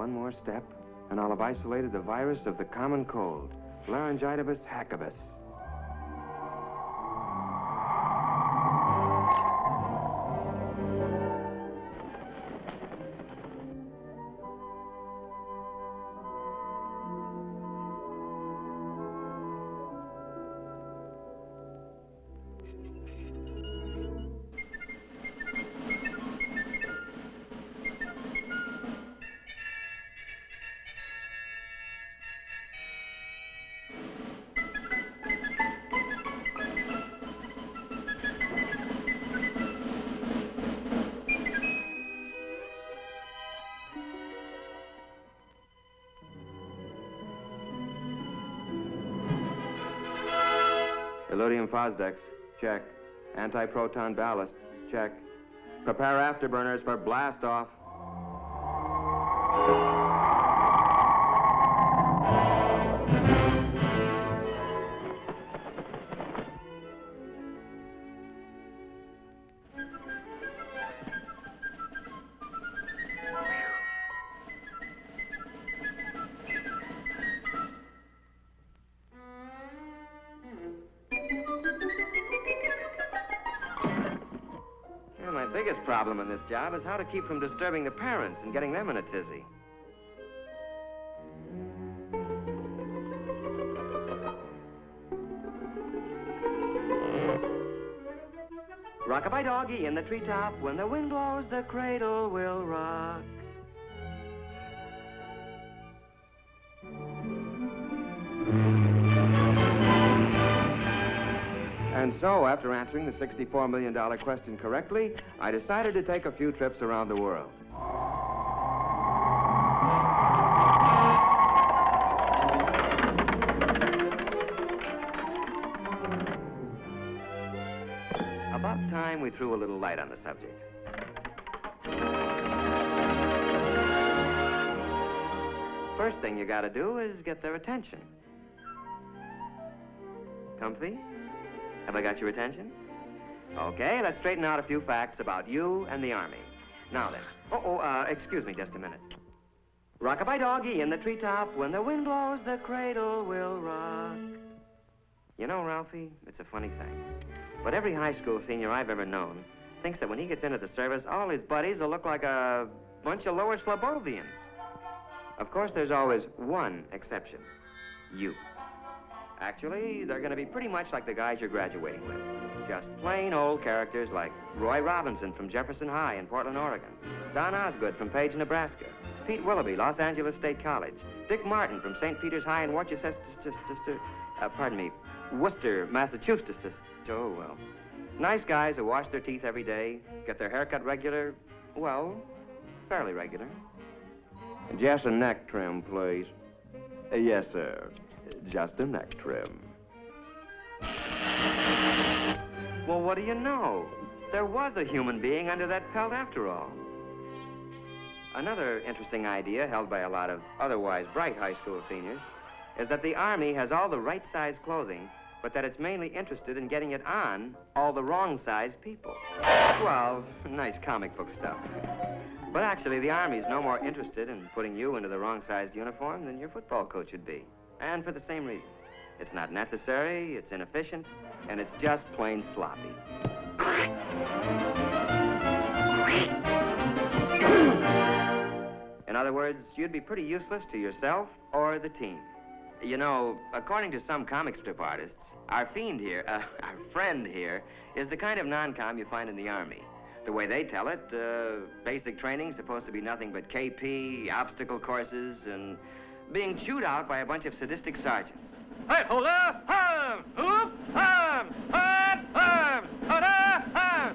one more step, and I'll have isolated the virus of the common cold, laryngitis hackibus. Illudium Fosdex, check. Anti-proton ballast, check. Prepare afterburners for blast off. My biggest problem in this job is how to keep from disturbing the parents and getting them in a tizzy. Rock-a-bye doggy in the treetop, when the wind blows, the cradle will rock. And so, after answering the $64 million question correctly, I decided to take a few trips around the world. About time we threw a little light on the subject. First thing you gotta do is get their attention. Comfy? Have I got your attention? Okay, let's straighten out a few facts about you and the Army. Now then. Excuse me just a minute. Rock-a-bye doggy in the treetop, when the wind blows, the cradle will rock. You know, Ralphie, it's a funny thing, but every high school senior I've ever known thinks that when he gets into the service, all his buddies will look like a bunch of lower Slobovians. Of course, there's always one exception. You. Actually, they're going to be pretty much like the guys you're graduating with. Just plain old characters like Roy Robinson from Jefferson High in Portland, Oregon, Don Osgood from Page, Nebraska, Pete Willoughby, Los Angeles State College, Dick Martin from St. Peter's High in Worcester, Massachusetts. Oh, well. Nice guys who wash their teeth every day, get their hair cut regular, well, fairly regular. Just a neck trim, please. Yes, sir. Just a neck trim. Well, what do you know? There was a human being under that pelt after all. Another interesting idea held by a lot of otherwise bright high school seniors is that the Army has all the right size clothing, but that it's mainly interested in getting it on all the wrong size people. Well, nice comic book stuff. But actually, the Army's no more interested in putting you into the wrong-sized uniform than your football coach would be. And for the same reasons. It's not necessary, it's inefficient, and it's just plain sloppy. In other words, you'd be pretty useless to yourself or the team. You know, according to some comic strip artists, our friend here, is the kind of non-com you find in the Army. The way they tell it, basic training's supposed to be nothing but KP, obstacle courses, and being chewed out by a bunch of sadistic sergeants. Hey, hold up! Arm! Hoop! Arm! Arm! Arm! Arm!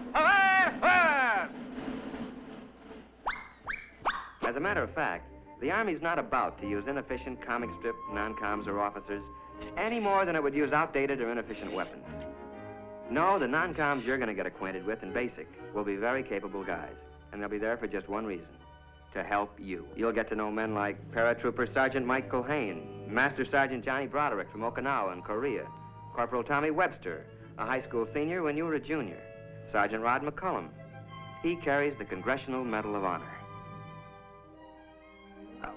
As a matter of fact, the Army's not about to use inefficient comic strip non-coms or officers any more than it would use outdated or inefficient weapons. No, the non-coms you're going to get acquainted with in basic will be very capable guys, and they'll be there for just one reason. To help you. You'll get to know men like Paratrooper Sergeant Mike Culhane, Master Sergeant Johnny Broderick from Okinawa in Korea, Corporal Tommy Webster, a high school senior when you were a junior, Sergeant Rod McCullum. He carries the Congressional Medal of Honor.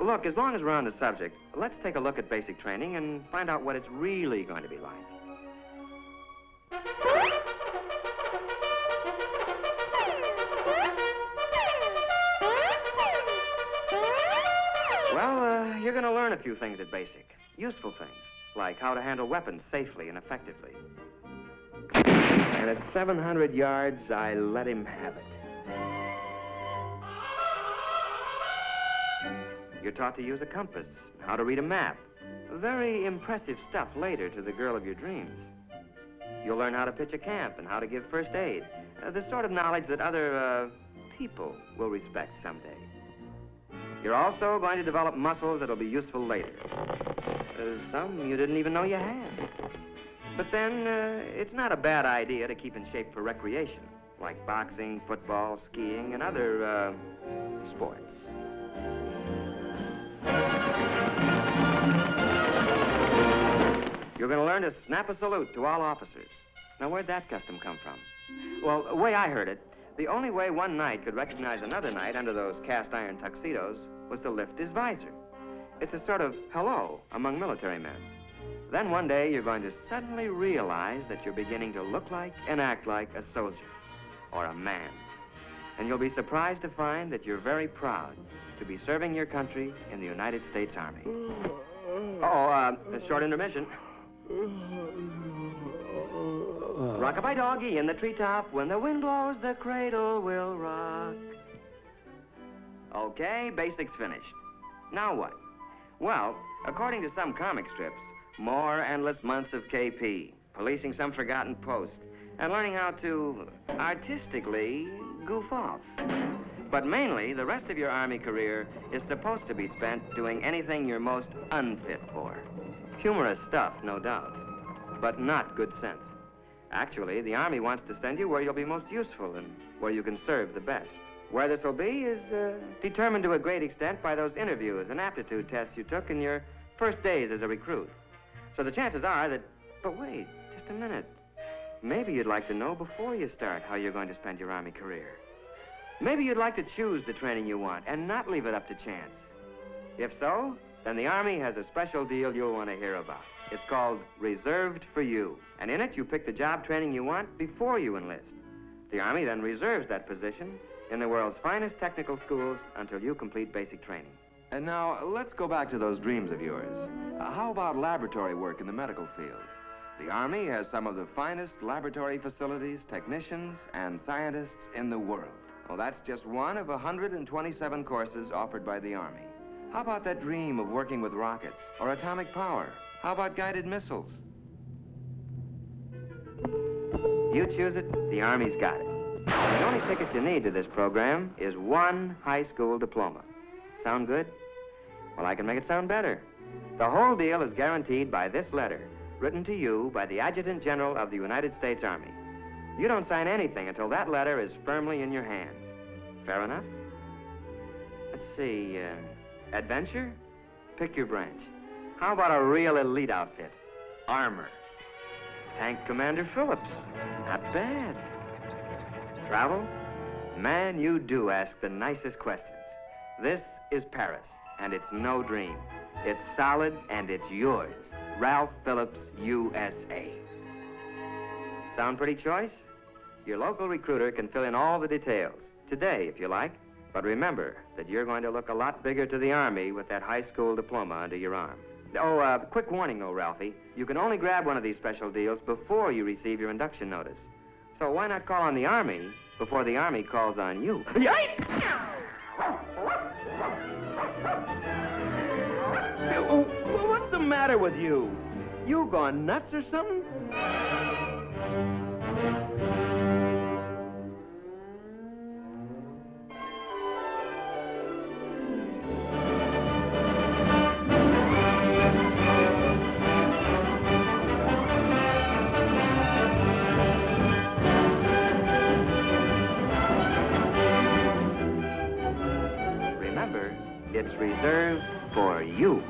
Look, as long as we're on the subject, let's take a look at basic training and find out what it's really going to be like. Well, you're going to learn a few things at basic. Useful things, like how to handle weapons safely and effectively. And at 700 yards, I let him have it. You're taught to use a compass, how to read a map. Very impressive stuff later to the girl of your dreams. You'll learn how to pitch a camp and how to give first aid. The sort of knowledge that other, people will respect someday. You're also going to develop muscles that'll be useful later. Some you didn't even know you had. But then, it's not a bad idea to keep in shape for recreation, like boxing, football, skiing, and other, sports. You're going to learn to snap a salute to all officers. Now, where'd that custom come from? Well, the way I heard it, the only way one knight could recognize another knight under those cast-iron tuxedos was to lift his visor. It's a sort of hello among military men. Then one day, you're going to suddenly realize that you're beginning to look like and act like a soldier or a man. And you'll be surprised to find that you're very proud to be serving your country in the United States Army. A short intermission. Rock-a-bye doggy in the treetop. When the wind blows, the cradle will rock. Okay, basics finished. Now what? Well, according to some comic strips, more endless months of KP, policing some forgotten post, and learning how to artistically goof off. But mainly, the rest of your Army career is supposed to be spent doing anything you're most unfit for. Humorous stuff, no doubt, but not good sense. Actually, the Army wants to send you where you'll be most useful and where you can serve the best. Where this will be is determined to a great extent by those interviews and aptitude tests you took in your first days as a recruit. So the chances are that... But wait, just a minute. Maybe you'd like to know before you start how you're going to spend your Army career. Maybe you'd like to choose the training you want and not leave it up to chance. If so, then the Army has a special deal you'll want to hear about. It's called Reserved for You. And in it, you pick the job training you want before you enlist. The Army then reserves that position in the world's finest technical schools until you complete basic training. And now, let's go back to those dreams of yours. How about laboratory work in the medical field? The Army has some of the finest laboratory facilities, technicians, and scientists in the world. Well, that's just one of 127 courses offered by the Army. How about that dream of working with rockets or atomic power? How about guided missiles? You choose it, the Army's got it. The only ticket you need to this program is one high school diploma. Sound good? Well, I can make it sound better. The whole deal is guaranteed by this letter, written to you by the Adjutant General of the United States Army. You don't sign anything until that letter is firmly in your hands. Fair enough? Let's see, adventure? Pick your branch. How about a real elite outfit? Armor. Tank Commander Phillips. Not bad. Travel? Man, you do ask the nicest questions. This is Paris, and it's no dream. It's solid, and it's yours. Ralph Phillips, USA. Sound pretty choice? Your local recruiter can fill in all the details. Today, if you like. But remember that you're going to look a lot bigger to the Army with that high school diploma under your arm. Oh, quick warning, though, Ralphie. You can only grab one of these special deals before you receive your induction notice. So why not call on the Army before the Army calls on you? What's the matter with you? You gone nuts or something? It's reserved for you.